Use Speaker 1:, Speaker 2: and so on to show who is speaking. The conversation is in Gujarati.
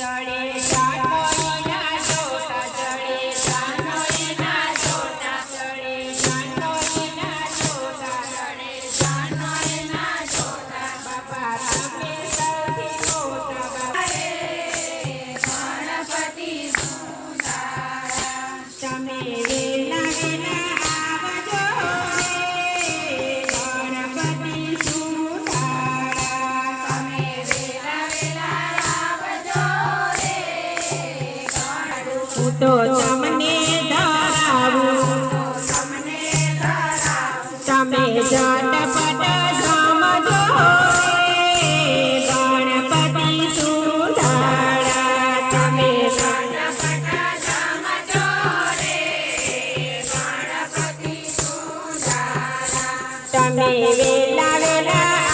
Speaker 1: ચડે સાનોઈના ચોટા ચડે સાનોઈના ચોટા ચડે સાનોઈના ચોટા ચડે સાનોઈના ચોટા બાપા તમે સૌથી મોટા બાપા ગણપતિ સુંદરા તમે વેલા વેલા આવજો ગણપતિ સુંદરા તમે વેલા વેલા આવજો હું તો તમને ધરાવું તમે ઝટપટ સમજો ગણપતિ સુંદરા તમે ઝટપટ સમજો ગણપતિ સુંદરા તમે વેલા વેલા